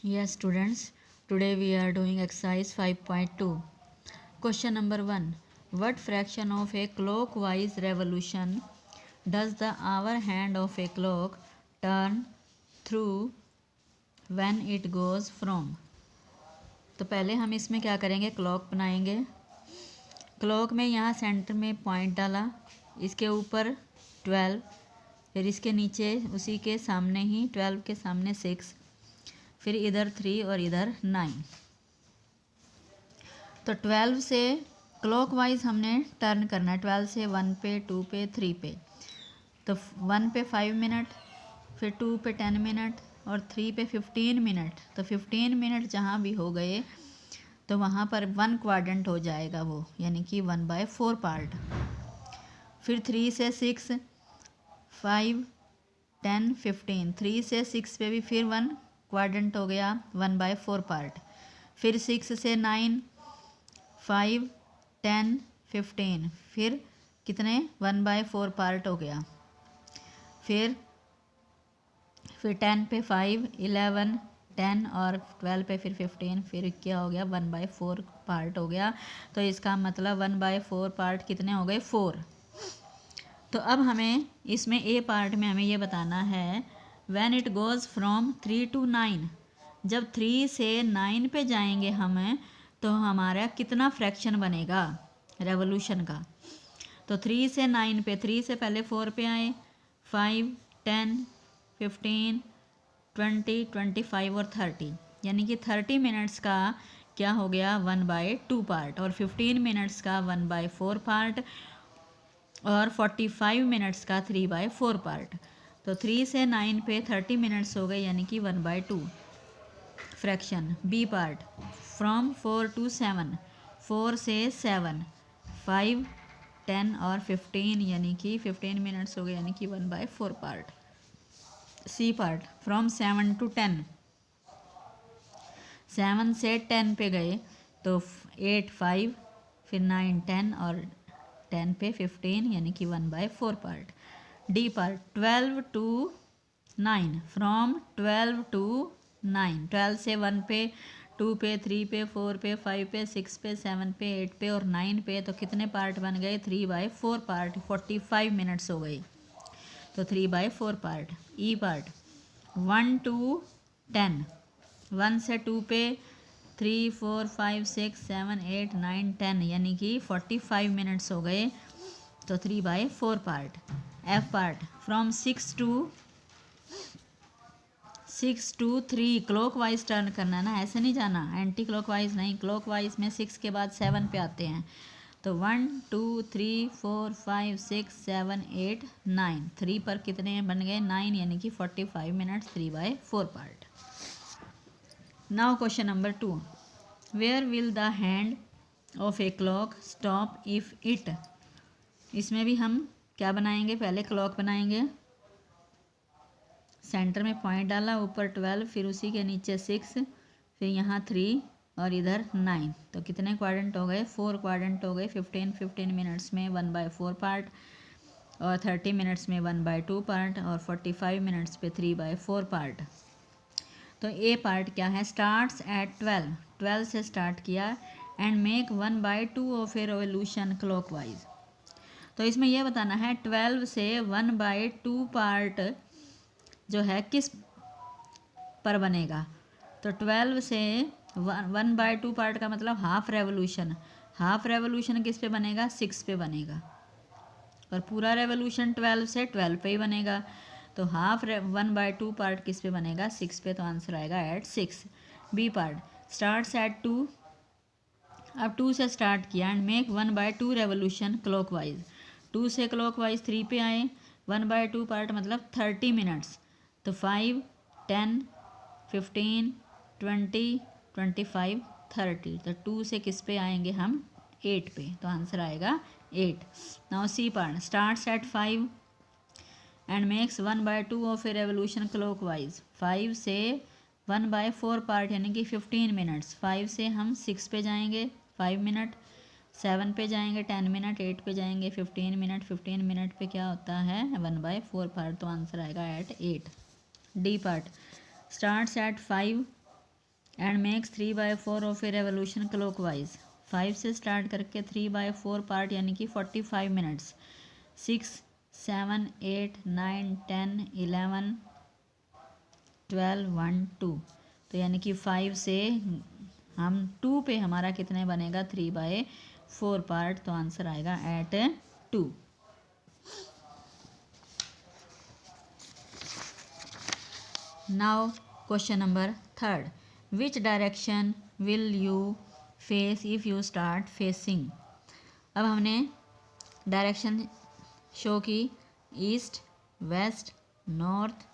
Yes, students, today we are doing exercise 5.2. Question number 1. What fraction of a clockwise revolution does the hour hand of a clock turn through when it goes from? तो पहले हम इसमें क्या करेंगे, clock बनाएंगे। Clock में यहाँ centre में पॉइंट डाला, इसके ऊपर 12, फिर इसके नीचे उसी के सामने ही 12 के सामने 6, फिर इधर 3 और इधर 9। तो 12 से क्लॉकवाइज हमने टर्न करना है। 12 से 1 पे, 2 पे, 3 पे। तो 1 पे 5 मिनट, फिर 2 पे 10 मिनट और 3 पे 15 मिनट। तो 15 मिनट जहाँ भी हो गए तो वहाँ पर 1 क्वाड्रेंट हो जाएगा वो, यानी कि 1/4 पार्ट। फिर 3 से 6, 5, 10, 15। 3 से 6 पे भी फिर 1 क्वाड्रेंट हो गया, 1/4 पार्ट। फिर 6 से 9, 5, 10, 15, फिर कितने 1/4 पार्ट हो गया। फिर 10 पे 5, 11, 10 और 12 पे फिर 15, फिर क्या हो गया 1/4 पार्ट हो गया। तो इसका मतलब 1/4 पार्ट कितने हो गए, 4। तो अब हमें इसमें ए पार्ट में हमें ये बताना है, when it goes from 3 to 9, जब 3 से 9 पे जाएंगे हम, तो हमारा कितना फ्रैक्शन बनेगा रेवोल्यूशन का। तो 3 से 9 पे, 3 से पहले 4 पे आए, 5, 10, 15, 20, 25 और 30, यानी कि 30 मिनट्स का क्या हो गया 1/2 पार्ट, और 15 मिनट्स का 1/4 पार्ट, और 45 मिनट्स का 3/4 पार्ट। तो 3 से 9 पे 30 मिनट्स हो गए, यानी कि 1/2 fraction. B part, from 4 to 7, 4 से 7, 5, 10 और 15, यानी कि 15 मिनट्स हो गए, यानी कि 1/4 part. C part, from 7 to 10, 7 से 10 पे गए तो 8, 5, फिर 9, 10 और 10 पे 15, यानी कि 1/4 part. D part, 12 to 9, from 12 to 9, 12 से 1 पे, 2 पे, 3 पे, 4 पे, 5 पे, 6 पे, 7 पे, 8 पे और 9 पे। तो कितने पार्ट बन गए 3/4 पार्ट, 45 मिनट्स हो गई। तो 3/4 पार्ट। ई पार्ट, 1 to 10, 1 से 2 पे, 3, 4, 5, 6, 7, 8, 9, 10, यानी कि 45 मिनट्स हो गए। तो 3/4 part. F part, from 6 to 3, clock wise turn करना है ना, ऐसे नहीं जाना, एंटी क्लॉक वाइज नहीं, क्लॉक वाइज में 6 के बाद 7 पे आते हैं। तो 1, 2, 3, 4, 5, 6, 7, 8, 9, 3 पर कितने बन गए 9, यानी कि 45 minutes, 3/4 part. Now question number 2, where will the hand of a clock stop if it. इसमें भी हम क्या बनाएंगे, पहले क्लॉक बनाएंगे, सेंटर में पॉइंट डाला, ऊपर 12, फिर उसी के नीचे 6, फिर यहाँ 3 और इधर 9। तो कितने क्वाड्रेंट हो गए, 4 क्वाड्रेंट हो गए। 15 मिनट्स में 1/4 पार्ट, और 30 मिनट्स में 1/2 पार्ट, और 45 मिनट्स पे 3/4 पार्ट। तो ए पार्ट क्या है, स्टार्ट्स एट 12 से स्टार्ट किया, and make 1/2 of a revolution clockwise. तो इसमें यह बताना है 12 से 1/2 पार्ट जो है किस पर बनेगा। तो 12 से 1/2 पार्ट का मतलब हाफ रेवोल्यूशन। हाफ रेवोल्यूशन किस पे बनेगा, 6 पे बनेगा, और पूरा रेवोल्यूशन 12 से 12 पे ही बनेगा। तो हाफ 1/2 पार्ट किस पे बनेगा, 6 पे। तो आंसर आएगा at 6। B part, starts at 2, अब 2 से स्टार्ट किया, एंड मेक 1/2 रेवोल्यूशन क्लॉकवाइज। 2 से क्लॉकवाइज 3 पे आए, 1/2 पार्ट मतलब 30 मिनट्स। तो 5, 10, 15, 20, 25, 30। तो 2 से किस पे आएंगे हम, 8 पे। तो आंसर आएगा 8। Now C part, starts at 5 and makes 1/2 of a revolution clockwise. 5 से 1/4 पार्ट, यानी कि 15 मिनट्स। 5 से हम 6 पे जाएंगे 5 मिनट, 7 पे जाएंगे 10 मिनट, 8 पे जाएंगे 15 मिनट। 15 मिनट पे क्या होता है 1/4 पार्ट। तो आंसर आएगा at 8। D part, starts at 5 and makes 3/4 of a revolution clockwise. 5 से स्टार्ट करके 3/4 पार्ट यानी कि 45 मिनट्स। 6, 7, 8, 9, 10, 11, 12, 1, 2। तो यानी कि 5 से हम 2 पे हमारा कितने बनेगा 3/4 पार्ट, तो आंसर आएगा at 2। Now question number 3, which direction will you face if you start facing. अब हमने डायरेक्शन शो की east, west, north,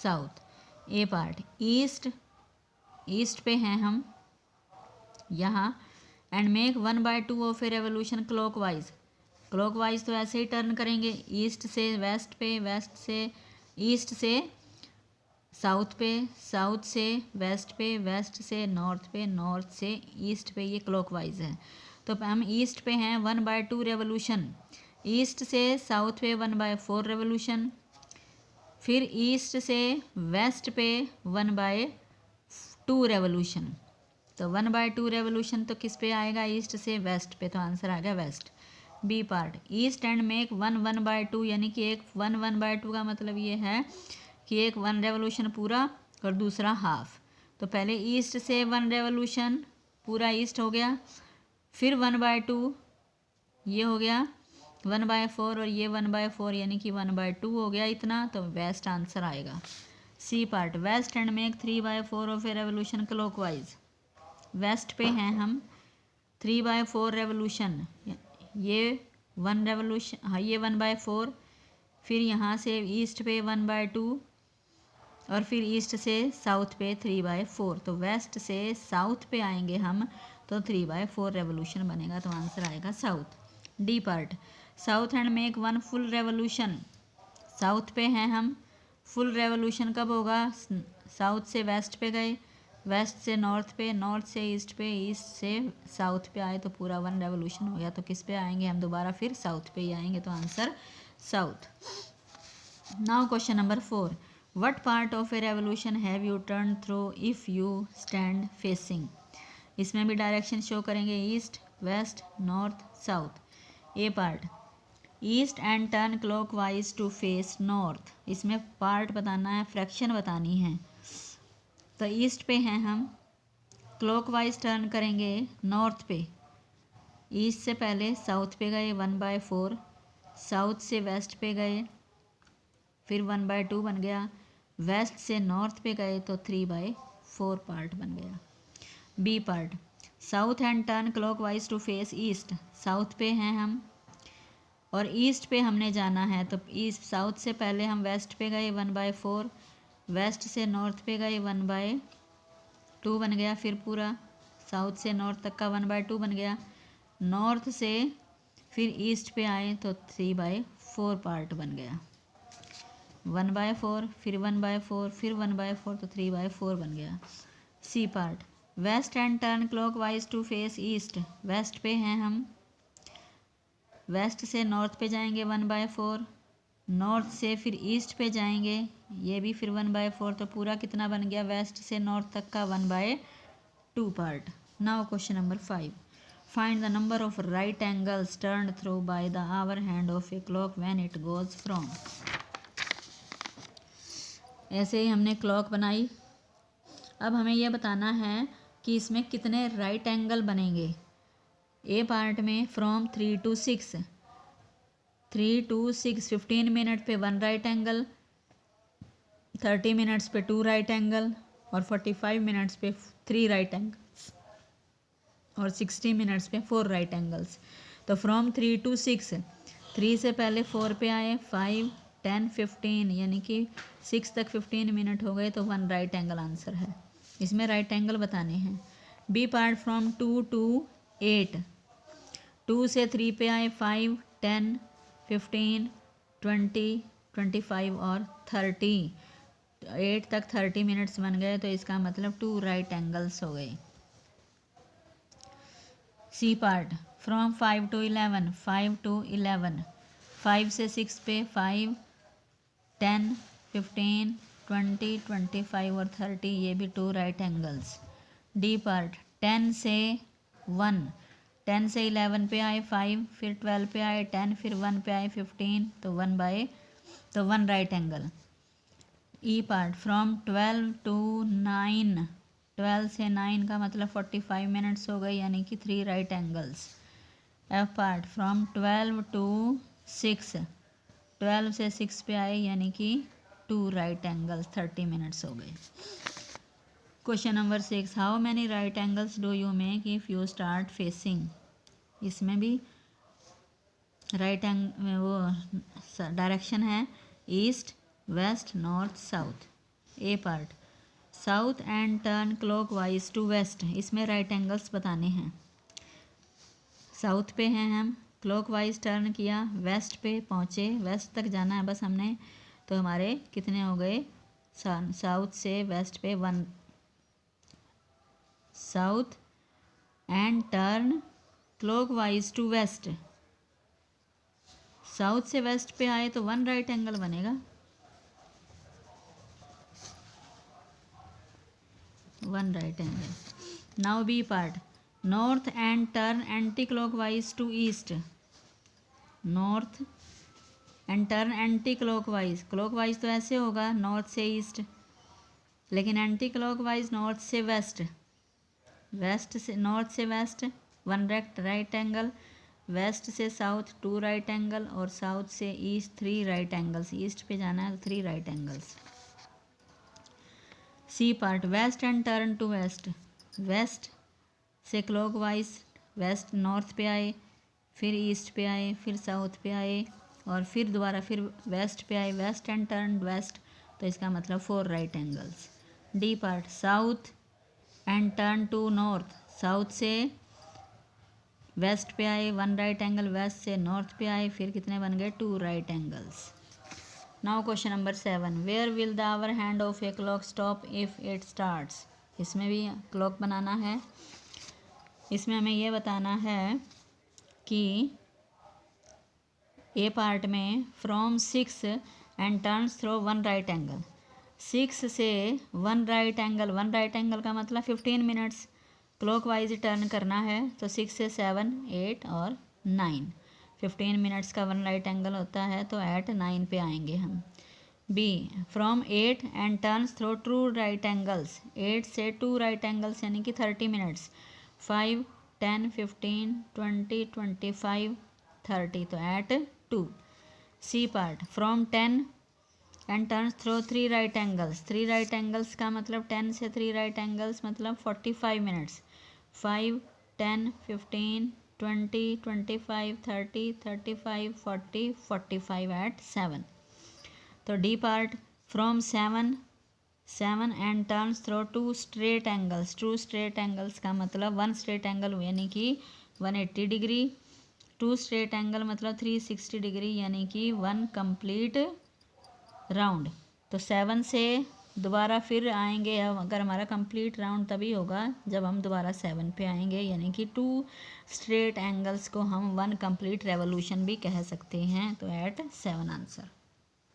south. A part east पे हैं हम यहाँ। And make 1/2 of a revolution clockwise. Clockwise तो ऐसे ही टर्न करेंगे, ईस्ट से वेस्ट पे, वेस्ट से ईस्ट से साउथ पे, साउथ से वेस्ट पे, वेस्ट से नॉर्थ पे, नॉर्थ से ईस्ट पे। ये क्लॉकवाइज है। तो हम ईस्ट पे हैं 1/2 रेवोल्यूशन, ईस्ट से साउथ पे 1/4 रेवोल्यूशन, फिर ईस्ट से वेस्ट पे 1/2 रेवोल्यूशन। तो 1/2 रेवोल्यूशन तो किस पे आएगा, ईस्ट से वेस्ट पे, तो आंसर आ गया west. B part east and make 1/2 यानी कि एक 1/2 का मतलब ये है कि एक 1 रेवोल्यूशन पूरा और दूसरा हाफ। तो पहले ईस्ट से 1 रेवोल्यूशन पूरा ईस्ट हो गया, फिर 1/2 ये हो गया 1/4 और ये 1/4 यानी कि 1/2 हो गया इतना, तो वेस्ट आंसर आएगा। C part west and make 3/4 of a revolution clockwise. West पे हैं हम 3/4 रेवोल्यूशन, ये 1 रेवोल्यूशन, हाँ ये 1/4, फिर यहाँ से ईस्ट पे 1/2 और फिर ईस्ट से साउथ पे 3/4। तो वेस्ट से साउथ पे आएंगे हम तो 3/4 रेवोल्यूशन बनेगा, तो आंसर आएगा south. D part south and make 1 full revolution. South पे हैं हम, फुल रेवोल्यूशन कब होगा, साउथ से वेस्ट पे गए, वेस्ट से नॉर्थ पे, नॉर्थ से ईस्ट पे, ईस्ट से साउथ पे आए तो पूरा 1 रेवोल्यूशन हो गया। तो किस पे आएंगे हम दोबारा, फिर साउथ पे ही आएंगे, तो answer south. Now question number 4, what part of a revolution have you turn through if you stand facing. इसमें भी डायरेक्शन शो करेंगे east, west, north, south. A part east and turn clockwise to face north. इसमें part बताना है, fraction बतानी है। तो east पे हैं हम, क्लॉकवाइज टर्न करेंगे नॉर्थ पे। ईस्ट से पहले साउथ पे गए 1/4, साउथ से वेस्ट पे गए फिर 1/2 बन गया, वेस्ट से नॉर्थ पे गए तो 3/4 पार्ट बन गया। B part south and turn clockwise to face east. South पे हैं हम और ईस्ट पे हमने जाना है, तो ईस्ट साउथ से पहले हम वेस्ट पे गए 1/4, वेस्ट से नॉर्थ पे गए 1/2 बन गया, फिर पूरा साउथ से नॉर्थ तक का 1/2 बन गया। नॉर्थ से फिर ईस्ट पे आए तो 3/4 पार्ट बन गया। 1/4 फिर 1/4 फिर 1/4 तो 3/4 बन गया। C part west and turn clockwise to face east. West पे हैं हम, वेस्ट से नॉर्थ पे जाएंगे 1/4, नॉर्थ से फिर ईस्ट पे जाएंगे, ये भी फिर 1/4, तो पूरा कितना बन गया वेस्ट से नॉर्थ तक का 1/2 part. Now question number 5, find the number of right angles turn through by the hour hand of a clock when it goes from. ऐसे ही हमने क्लॉक बनाई। अब हमें यह बताना है कि इसमें कितने राइट एंगल बनेंगे। ए पार्ट में फ्रॉम 3 to 6, 3 to 6 15 मिनट पे 1 राइट एंगल, 30 मिनट्स पे 2 राइट एंगल और 45 मिनट्स पे 3 राइट एंगल्स और 60 मिनट्स पे 4 राइट एंगल्स। तो फ्रॉम 3 to 6, 3 से पहले 4 पे आए, 5, 10, 15 यानी कि 6 तक 15 मिनट हो गए, तो 1 राइट एंगल आंसर है। इसमें राइट एंगल बताने हैं। बी पार्ट फ्रॉम 2 to 8, 2 से 3 पे आए, 5, 10, 15, 20, 25 और 30, 8 तक 30 मिनट्स बन गए, तो इसका मतलब 2 राइट एंगल्स हो गए। C part from 5 to 11, 5 to 11, 5 से 6 पे 5, 10, 15, 20, 25 और 30, ये भी 2 राइट एंगल्स। डी पार्ट 10 से 1, 10 से 11 पे आए 5, फिर 12 पे आए 10, फिर 1 पे आए 15, तो 1 right angle. E part from 12 to 9, 12 से 9 का मतलब 45 मिनट्स हो गए, यानी कि 3 right angles. F part from 12 to 6, 12 से 6 पे आए यानी कि 2 राइट एंगल्स, 30 मिनट्स हो गए। Question number 6, how many right angles do you make if you start facing. इसमें भी राइट वो डायरेक्शन है east, west, north, south. A part south and turn clockwise to west, इसमें राइट एंगल्स बताने हैं। South पे हैं हम, क्लॉकवाइज टर्न किया, वेस्ट पे पहुँचे, वेस्ट तक जाना है बस हमने, तो हमारे कितने हो गए, साउथ से वेस्ट पे 1, south and turn clockwise to west, south से वेस्ट पे आए तो 1 राइट एंगल बनेगा, 1 right angle. Now B part north and turn anti clockwise to east, north and turn anti clockwise, clockwise तो ऐसे होगा नॉर्थ से ईस्ट, लेकिन एंटी क्लॉकवाइज नॉर्थ से वेस्ट, वेस्ट से नॉर्थ से वेस्ट 1 राइट एंगल, वेस्ट से साउथ 2 राइट एंगल, और साउथ से ईस्ट 3 राइट एंगल्स, ईस्ट पे जाना है 3 right angles. C part west and turn to west, west से क्लॉकवाइज वेस्ट नॉर्थ पे आए, फिर ईस्ट पे आए, फिर साउथ पे आए, और फिर दोबारा फिर वेस्ट पे आए, वेस्ट एंड टर्न वेस्ट, तो इसका मतलब 4 right angles. D part south and turn to north, south से वेस्ट पे आए 1 राइट एंगल, वेस्ट से नॉर्थ पे आए, फिर कितने बन गए 2 right angles. Now question number 7, where will the hour hand of a clock stop if it starts. इसमें भी क्लॉक बनाना है, इसमें हमें ये बताना है कि ए पार्ट में from 6 and turns through 1 right angle, 6 से 1 राइट एंगल, 1 राइट एंगल का मतलब 15 मिनट्स क्लॉकवाइज टर्न करना है, तो 6 से 7, 8 और 9, 15 मिनट्स का 1 राइट एंगल होता है, तो एट 9 पे आएंगे हम। B from 8 and turns through 2 right angles, 8 से 2 राइट एंगल्स यानी कि 30 मिनट्स, 5, 10, 15, 20, 25, 30, तो at 2। C part from 10 and turns through 3 right angles, 3 right angles का मतलब 10 से 3 राइट एंगल्स मतलब 45 मिनट्स, 5, 10, 15, 20, 25, 30, 35, 40, 45 एट 7। तो D part from 7 and turns through 2 straight angles, 2 straight angles का मतलब 1 स्ट्रेट एंगल यानी कि 180 डिग्री, 2 स्ट्रेट एंगल मतलब 360 डिग्री यानी कि 1 कंप्लीट राउंड। तो 7 से दोबारा फिर आएंगे, अब अगर हमारा कंप्लीट राउंड तभी होगा जब हम दोबारा 7 पे आएंगे, यानी कि 2 स्ट्रेट एंगल्स को हम 1 कंप्लीट रेवोल्यूशन भी कह सकते हैं, तो एट 7 आंसर।